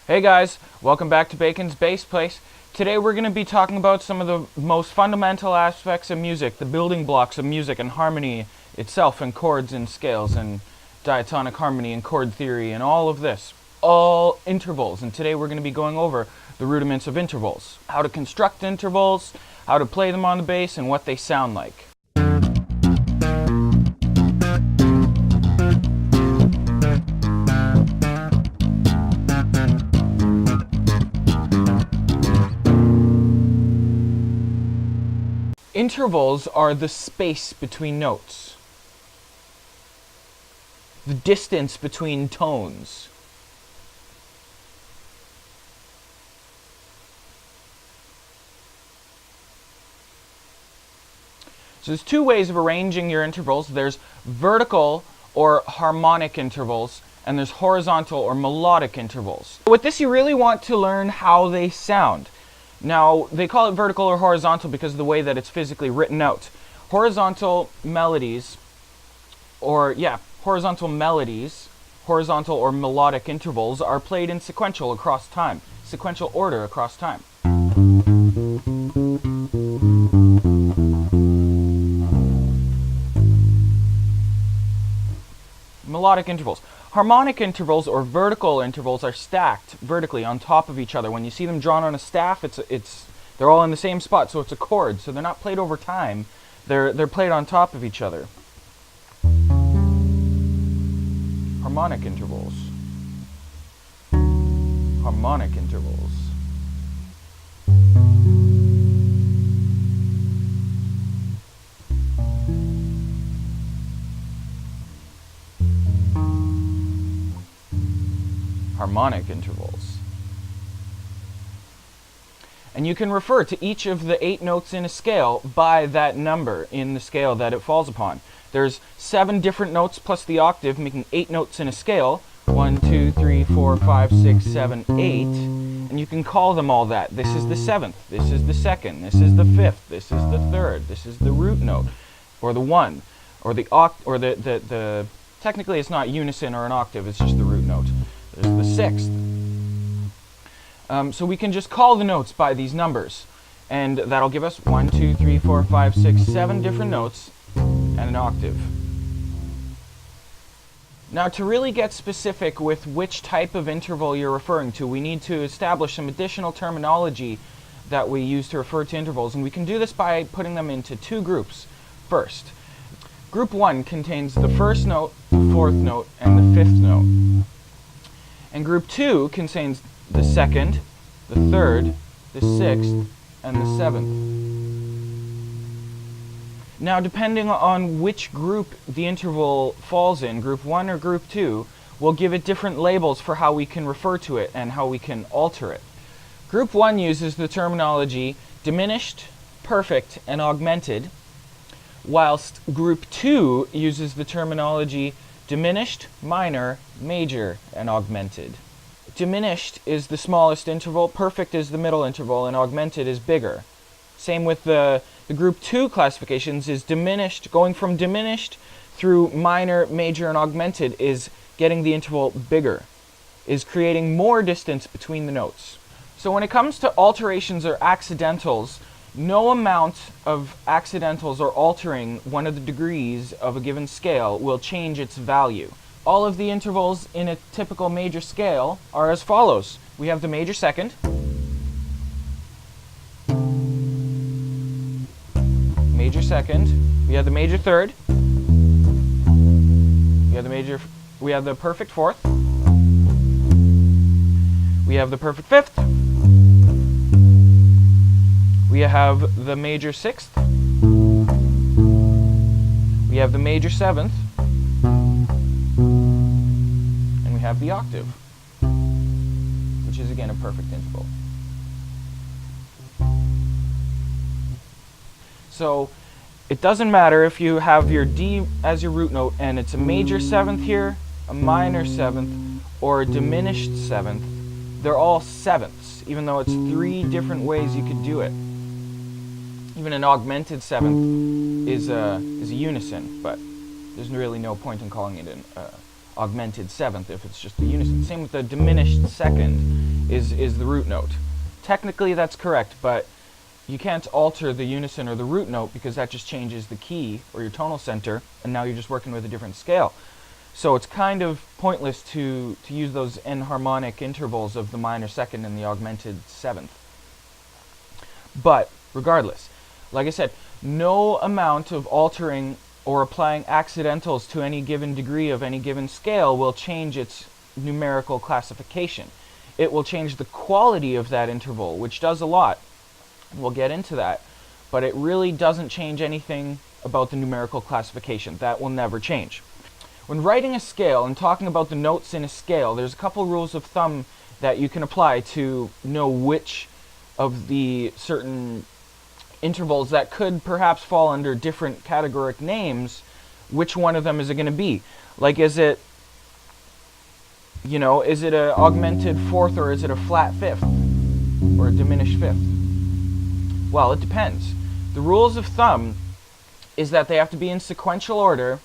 Hey guys, welcome back to Bacon's Bass Place. Today we're going to be talking about some of the most fundamental aspects of music, the building blocks of music and harmony itself, and chords and scales and diatonic harmony and chord theory and all of this. All intervals, and today we're going to be going over the rudiments of intervals, how to construct intervals, how to play them on the bass, and what they sound like. Intervals are the space between notes, the distance between tones. So there's two ways of arranging your intervals. There's vertical or harmonic intervals, and there's horizontal or melodic intervals. With this, you really want to learn how they sound. Now, they call it vertical or horizontal because of the way that it's physically written out. Horizontal melodies, horizontal or melodic intervals are played in sequential order across time. Melodic intervals. Harmonic intervals or vertical intervals are stacked vertically on top of each other. When you see them drawn on a staff, they're all in the same spot, so it's a chord. So they're not played over time. They're played on top of each other. Harmonic intervals. Harmonic intervals. Harmonic intervals. And you can refer to each of the 8 notes in a scale by that number in the scale that it falls upon. There's 7 different notes plus the octave, making 8 notes in a scale. 1, 2, 3, 4, 5, 6, 7, 8. And you can call them all that. This is the 7th. This is the 2nd. This is the 5th. This is the 3rd. This is the root note, or the 1, or the technically it's not unison or an octave. It's just the root note. There's the 6th. So we can just call the notes by these numbers, and that'll give us 1, 2, 3, 4, 5, 6, 7 different notes and an octave. Now, to really get specific with which type of interval you're referring to, we need to establish some additional terminology that we use to refer to intervals, and we can do this by putting them into 2 groups. First, group 1 contains the 1st note, the 4th note, and the 5th note. And group 2 contains the 2nd, the 3rd, the 6th, and the 7th. Now, depending on which group the interval falls in, group 1 or group 2, we'll give it different labels for how we can refer to it and how we can alter it. Group 1 uses the terminology diminished, perfect, and augmented, whilst group 2 uses the terminology diminished, minor, major, and augmented. Diminished is the smallest interval, perfect is the middle interval, and augmented is bigger. Same with the group 2 classifications is diminished. Going from diminished through minor, major, and augmented is getting the interval bigger, is creating more distance between the notes. So when it comes to alterations or accidentals, no amount of accidentals or altering one of the degrees of a given scale will change its value. All of the intervals in a typical major scale are as follows. We have the major 2nd, major 2nd, we have the major 3rd, we have the perfect 4th, we have the perfect 5th, we have the major 6th, we have the major 7th, and we have the octave, which is again a perfect interval. So it doesn't matter if you have your D as your root note and it's a major 7th here, a minor 7th, or a diminished 7th. They're all 7ths, even though it's 3 different ways you could do it. Even an augmented 7th is a unison, but there's really no point in calling it an augmented seventh if it's just the unison. Same with the diminished second is the root note. Technically that's correct, but you can't alter the unison or the root note because that just changes the key or your tonal center, and now you're just working with a different scale. So it's kind of pointless to use those enharmonic intervals of the minor second and the augmented seventh. But regardless, like I said, no amount of altering or applying accidentals to any given degree of any given scale will change its numerical classification. It will change the quality of that interval, which does a lot. We'll get into that, but it really doesn't change anything about the numerical classification. That will never change. When writing a scale and talking about the notes in a scale, there's a couple rules of thumb that you can apply to know which of the certain intervals that could perhaps fall under different categoric names, which one of them is it going to be? Like, is it an augmented fourth, or is it a flat fifth, or a diminished fifth? Well, it depends. The rules of thumb is that they have to be in sequential order,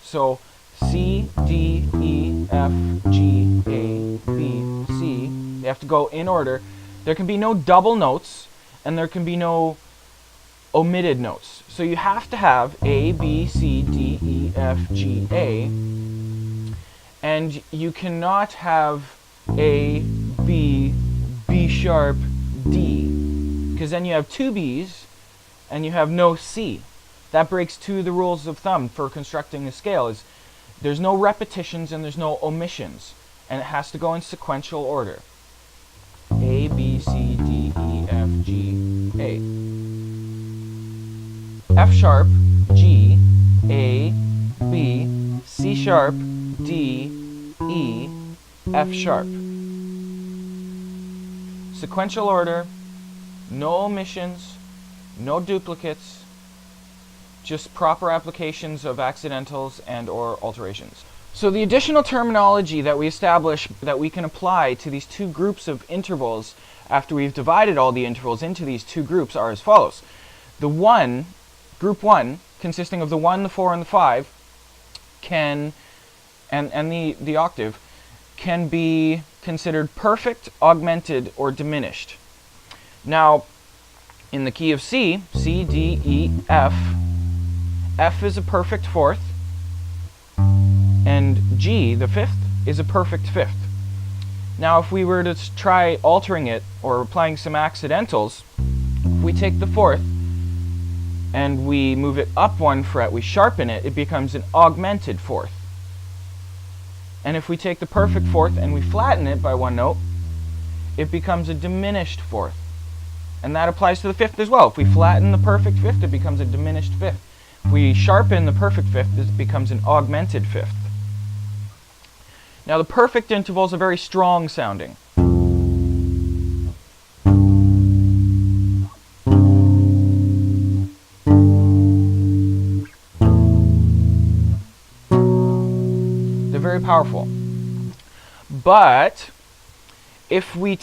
so C, D, E, F, G, A, B, C. They have to go in order. There can be no double notes, and there can be no omitted notes. So you have to have A, B, C, D, E, F, G, A, and you cannot have A, B, B sharp, D, because then you have two B's and you have no C. That breaks two of the rules of thumb for constructing a scale. Is there's no repetitions and there's no omissions, and it has to go in sequential order. A, B, C, D, E, F, G, A. F sharp, G, A, B, C sharp, D, E, F sharp. Sequential order, no omissions, no duplicates, just proper applications of accidentals and or alterations. So the additional terminology that we establish that we can apply to these two groups of intervals after we've divided all the intervals into these two groups are as follows. Group 1, consisting of the 1, the 4, and the 5, and the octave, can be considered perfect, augmented, or diminished. Now, in the key of C, C, D, E, F, F is a perfect fourth, and G, the fifth, is a perfect fifth. Now, if we were to try altering it or applying some accidentals, if we take the fourth and we move it up one fret, we sharpen it, it becomes an augmented fourth. And if we take the perfect fourth and we flatten it by one note, it becomes a diminished fourth. And that applies to the fifth as well. If we flatten the perfect fifth, it becomes a diminished fifth. If we sharpen the perfect fifth, it becomes an augmented fifth. Now, the perfect intervals are very strong sounding. They're very powerful. But if we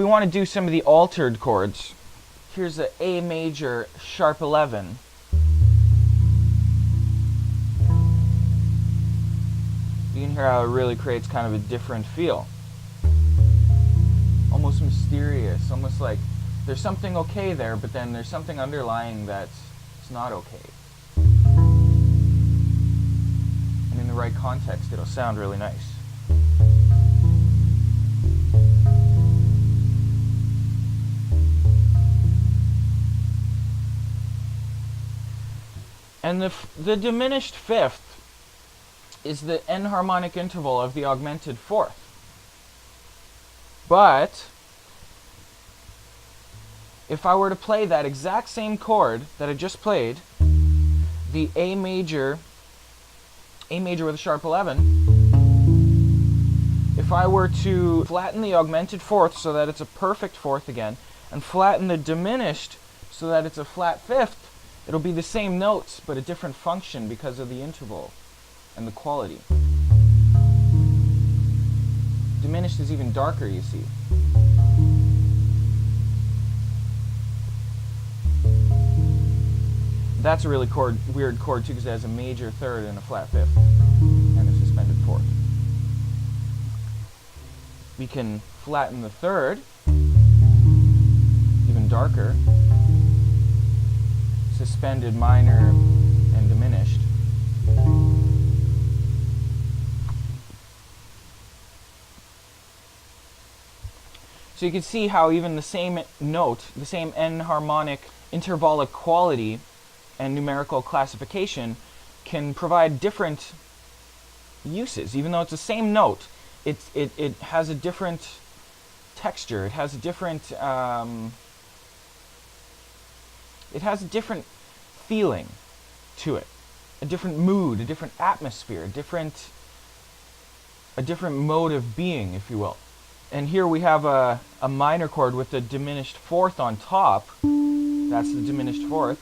want to do some of the altered chords, here's the A major sharp 11. You can hear how it really creates kind of a different feel. Almost mysterious, almost like there's something okay there, but then there's something underlying that's not okay. And in the right context, it'll sound really nice. And the diminished fifth is the enharmonic interval of the augmented fourth. But if I were to play that exact same chord that I just played, the A major with a sharp 11, if I were to flatten the augmented fourth so that it's a perfect fourth again, and flatten the diminished so that it's a flat fifth, it'll be the same notes but a different function because of the interval and the quality. Diminished is even darker, you see. That's a really weird chord too, because it has a major third and a flat fifth and a suspended fourth. We can flatten the third, even darker, suspended minor and diminished. So you can see how even the same note, the same enharmonic intervallic quality and numerical classification can provide different uses. Even though it's the same note, it has a different texture. It has a different feeling to it, a different mood, a different atmosphere, a different mode of being, if you will. And here we have a minor chord with the diminished fourth on top. That's the diminished fourth.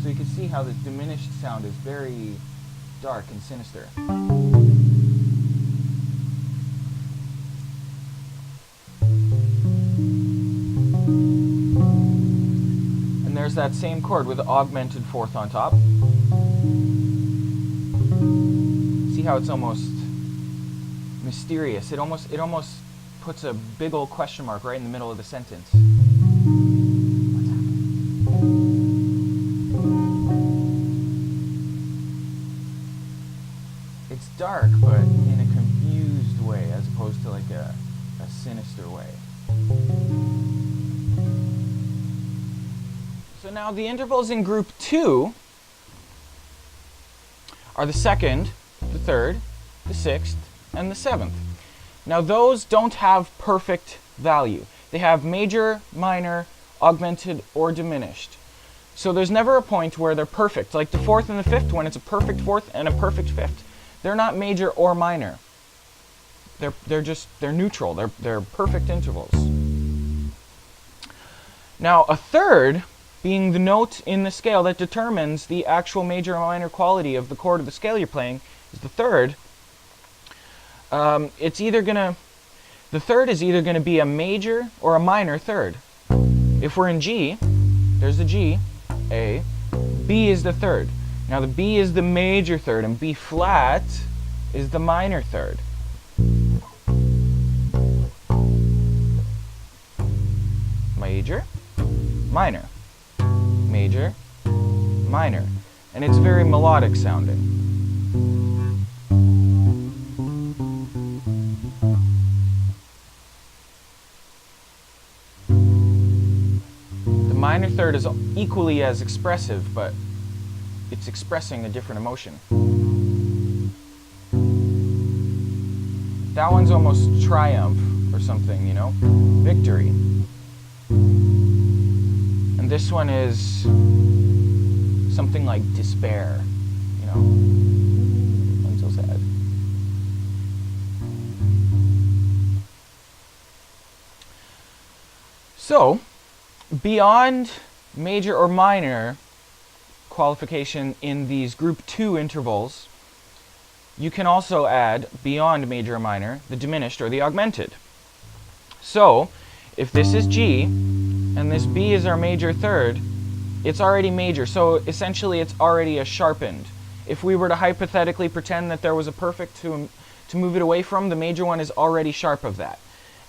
So you can see how this diminished sound is very dark and sinister. And there's that same chord with the augmented fourth on top. See how it's almost mysterious. It almost puts a big old question mark right in the middle of the sentence. What's happening? It's dark, but in a confused way, as opposed to like a sinister way. So now the intervals in group 2 are the second, the third, the sixth, and the seventh. Now those don't have perfect value. They have major, minor, augmented, or diminished. So there's never a point where they're perfect. Like the fourth and the fifth, when it's a perfect fourth and a perfect fifth, they're not major or minor. They're neutral. They're perfect intervals. Now a third, being the note in the scale that determines the actual major or minor quality of the chord of the scale you're playing, is the third. The third is either going to be a major or a minor third. If we're in G, there's the G, A, B is the third. Now the B is the major third, and B flat is the minor third. Major, minor, major, minor. And it's very melodic sounding. The minor third is equally as expressive, but it's expressing a different emotion. That one's almost triumph or something, you know? Victory. And this one is something like despair, you know? I'm so sad. So, beyond major or minor qualification in these group 2 intervals, you can also add, beyond major or minor, the diminished or the augmented. So, if this is G, and this B is our major third, it's already major, so essentially it's already a sharpened. If we were to hypothetically pretend that there was a perfect to move it away from, the major one is already sharp of that.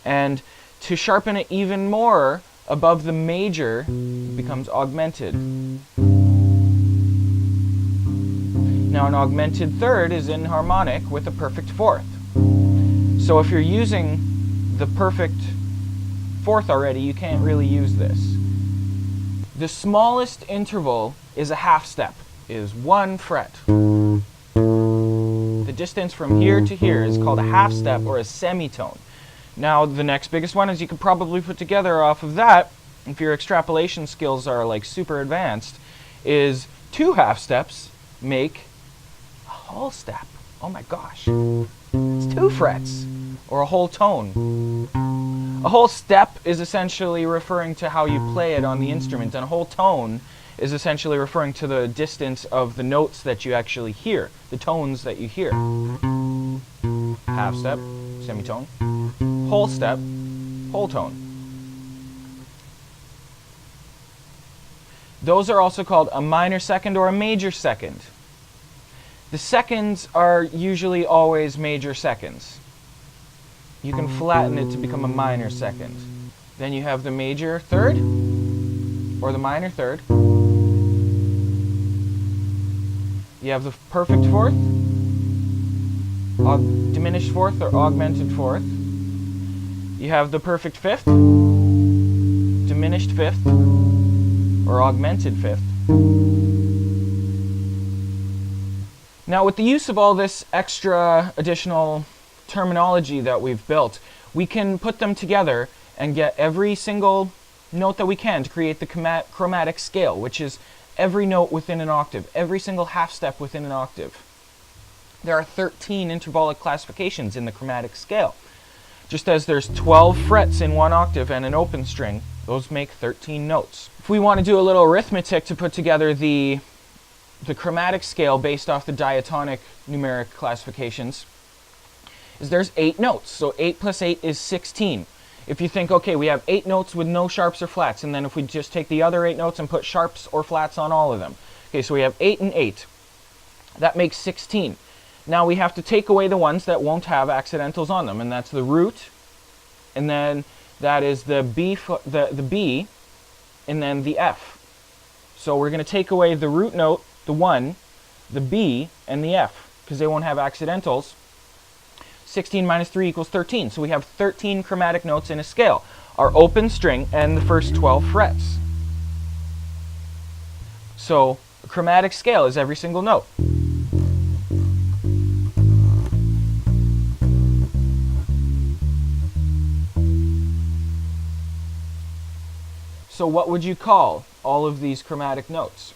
And to sharpen it even more above the major, it becomes augmented. Now an augmented third is enharmonic with a perfect fourth. So if you're using the perfect fourth already, you can't really use this. The smallest interval is a half step, is 1 fret. The distance from here to here is called a half step or a semitone. Now the next biggest one, as you could probably put together off of that, if your extrapolation skills are like super advanced, is 2 half steps make a whole step. Oh my gosh. It's 2 frets, or a whole tone. A whole step is essentially referring to how you play it on the instrument, and a whole tone is essentially referring to the distance of the notes that you actually hear, the tones that you hear. Half step, semitone. Whole step, whole tone. Those are also called a minor second or a major second. The seconds are usually always major seconds. You can flatten it to become a minor second. Then you have the major third, or the minor third. You have the perfect fourth, diminished fourth or augmented fourth. You have the perfect fifth, diminished fifth, or augmented fifth. Now, with the use of all this extra additional terminology that we've built, we can put them together and get every single note that we can to create the chromatic scale, which is every note within an octave, every single half step within an octave. There are 13 intervallic classifications in the chromatic scale. Just as there's 12 frets in one octave and an open string, those make 13 notes. If we want to do a little arithmetic to put together the chromatic scale based off the diatonic numeric classifications, is there's 8 notes. So 8 plus 8 is 16. If you think, okay, we have 8 notes with no sharps or flats, and then if we just take the other 8 notes and put sharps or flats on all of them. Okay, so we have 8 and 8. That makes 16. Now we have to take away the ones that won't have accidentals on them, and that's the root, and then that is the B, and then the F. So we're going to take away the root note, the 1, the B, and the F, because they won't have accidentals. 16 minus 3 equals 13. So we have 13 chromatic notes in a scale. Our open string and the first 12 frets. So a chromatic scale is every single note. So what would you call all of these chromatic notes?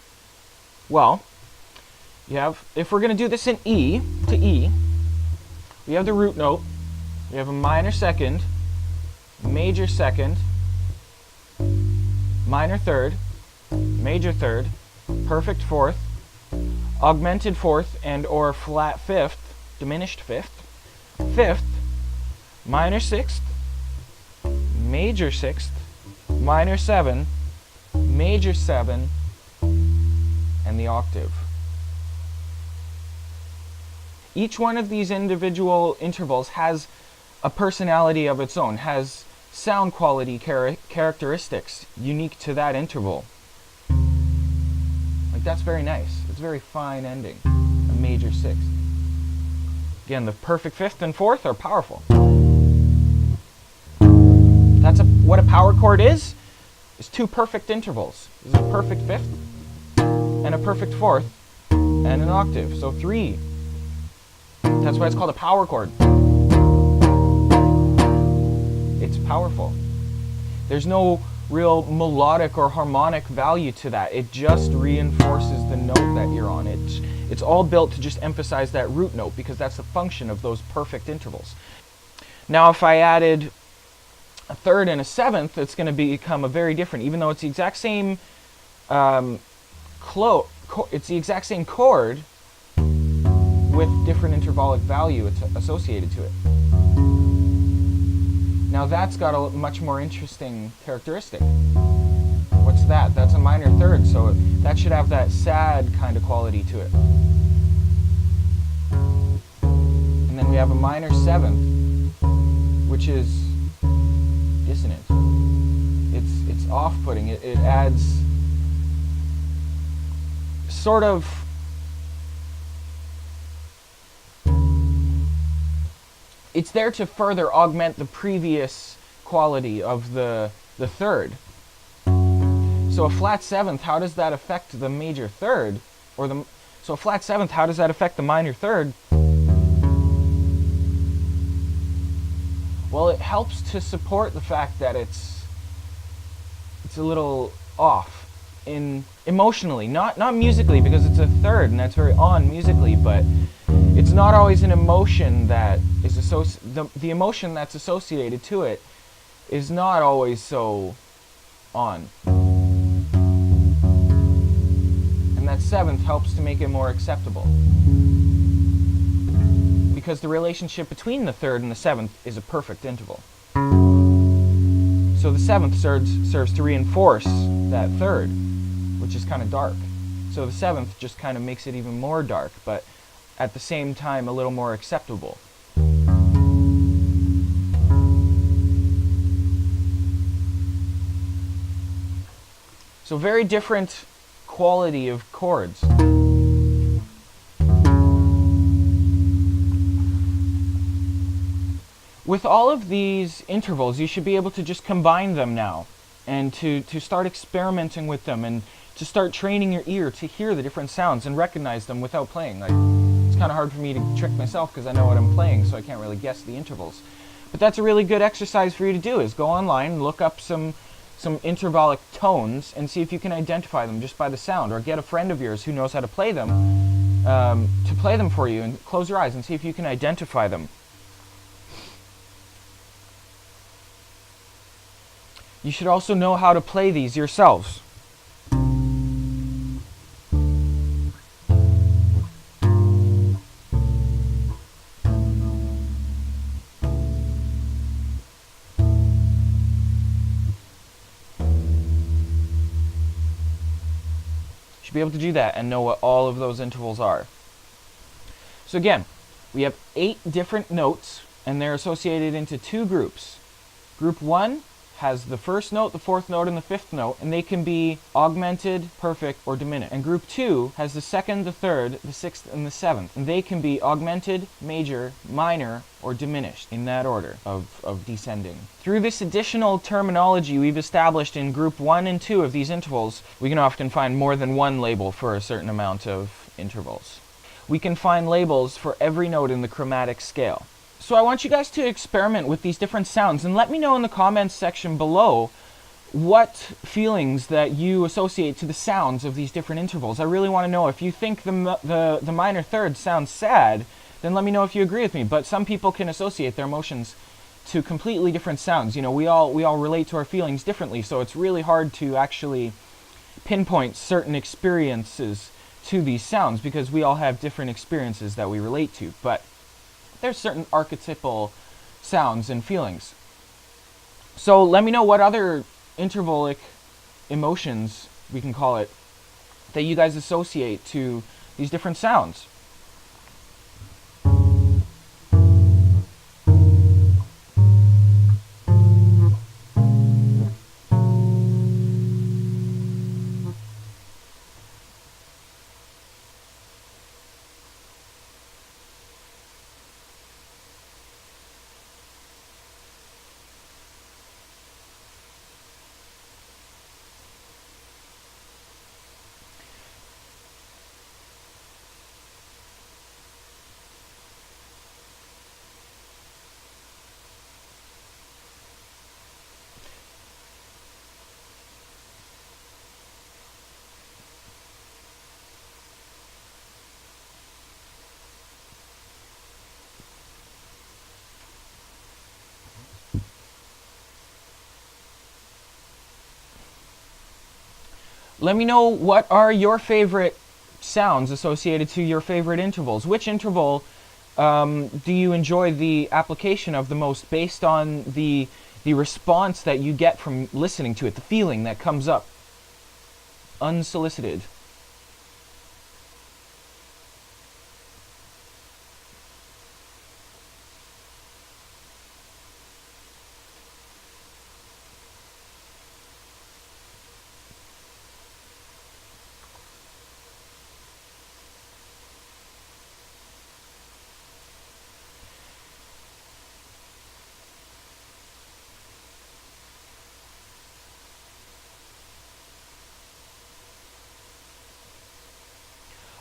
Well, you have, if we're going to do this in E to E, we have the root note, we have a minor second, major second, minor third, major third, perfect fourth, augmented fourth and or flat fifth, diminished fifth, fifth, minor sixth, major sixth, minor 7, major 7, and the octave. Each one of these individual intervals has a personality of its own, has sound quality characteristics unique to that interval. Like, that's very nice. It's a very fine ending, a major 6. Again, the perfect 5th and 4th are powerful. That's what a power chord is 2 perfect intervals. This is a perfect 5th and a perfect 4th and an octave, so 3. That's why it's called a power chord. It's powerful. There's no real melodic or harmonic value to that. It just reinforces the note that you're on. It's all built to just emphasize that root note because that's the function of those perfect intervals. Now if I added a 3rd and a 7th, it's going to become a very different, even though it's the exact same it's the exact same chord with different intervallic value associated to it. Now that's got a much more interesting characteristic. What's that? That's a minor 3rd, so that should have that sad kind of quality to it. And then we have a minor 7th, which is dissonant. It's off-putting. It adds sort of it's there to further augment the previous quality of the 3rd. So a flat 7th, how does that affect the major 3rd? So a flat 7th, how does that affect the minor 3rd? Well, it helps to support the fact that it's a little off emotionally, not musically, because it's a 3rd and that's very on musically, but it's not always an emotion that is the emotion that's associated to it is not always so on. And that 7th helps to make it more acceptable. Because the relationship between the 3rd and the 7th is a perfect interval. So the 7th serves to reinforce that 3rd, which it's just kind of dark. So the 7th just kind of makes it even more dark, but at the same time a little more acceptable. So very different quality of chords. With all of these intervals, you should be able to just combine them now and to start experimenting with them and to start training your ear to hear the different sounds and recognize them without playing. Like, it's kind of hard for me to trick myself because I know what I'm playing, so I can't really guess the intervals. But that's a really good exercise for you to do, is go online and look up some intervallic tones and see if you can identify them just by the sound, or get a friend of yours who knows how to play them for you, and close your eyes and see if you can identify them. You should also know how to play these yourselves. Be able to do that and know what all of those intervals are. So again, we have 8 different notes, and they're associated into 2 groups. Group 1 has the first note, the 4th note, and the 5th note, and they can be augmented, perfect, or diminished. And group 2 has the 2nd, the 3rd, the 6th, and the 7th, and they can be augmented, major, minor, or diminished, in that order of descending. Through this additional terminology we've established in group 1 and 2 of these intervals, we can often find more than one label for a certain amount of intervals. We can find labels for every note in the chromatic scale. So I want you guys to experiment with these different sounds and let me know in the comments section below what feelings that you associate to the sounds of these different intervals. I really want to know. If you think the minor third sounds sad, then let me know if you agree with me. But some people can associate their emotions to completely different sounds. You know, we all relate to our feelings differently, so it's really hard to actually pinpoint certain experiences to these sounds because we all have different experiences that we relate to. But there's certain archetypal sounds and feelings. So let me know what other intervallic emotions, we can call it, that you guys associate to these different sounds. Let me know what are your favorite sounds associated to your favorite intervals. Which interval do you enjoy the application of the most based on the response that you get from listening to it, the feeling that comes up unsolicited?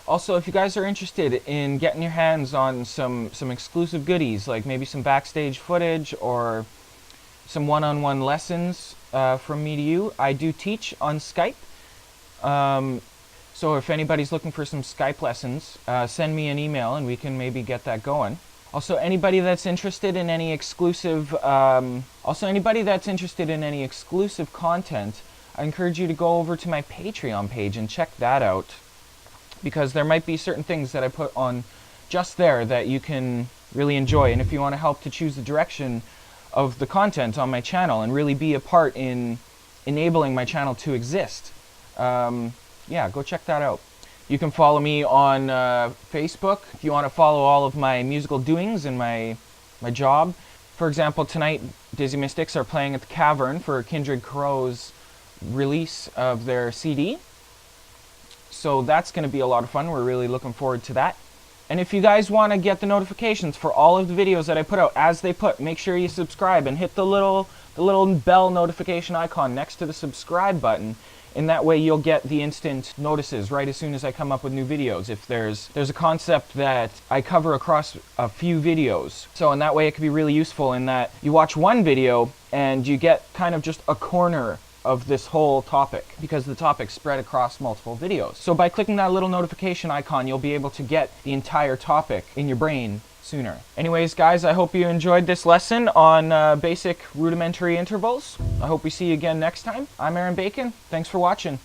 Also, if you guys are interested in getting your hands on some exclusive goodies, like maybe some backstage footage or some one-on-one lessons from me to you, I do teach on Skype. So if anybody's looking for some Skype lessons, send me an email and we can maybe get that going. Also, anybody that's interested in any exclusive, content, I encourage you to go over to my Patreon page and check that out, because there might be certain things that I put on just there that you can really enjoy. And if you want to help to choose the direction of the content on my channel and really be a part in enabling my channel to exist, you yeah, go check that out. You can follow me on Facebook if you want to follow all of my musical doings and my job. For example, tonight Dizzy Mystics are playing at the Cavern for Kindred Crow's release of their CD. So that's going to be a lot of fun. We're really looking forward to that. And if you guys want to get the notifications for all of the videos that I put out as they put, make sure you subscribe and hit the little bell notification icon next to the subscribe button. In that way you'll get the instant notices right as soon as I come up with new videos. If there's a concept that I cover across a few videos. So in that way it can be really useful in that you watch one video and you get kind of just a corner of this whole topic because the topic's spread across multiple videos. So by clicking that little notification icon, you'll be able to get the entire topic in your brain sooner. Anyways, guys, I hope you enjoyed this lesson on basic rudimentary intervals. I hope we see you again next time. I'm Aaron Bacon. Thanks for watching.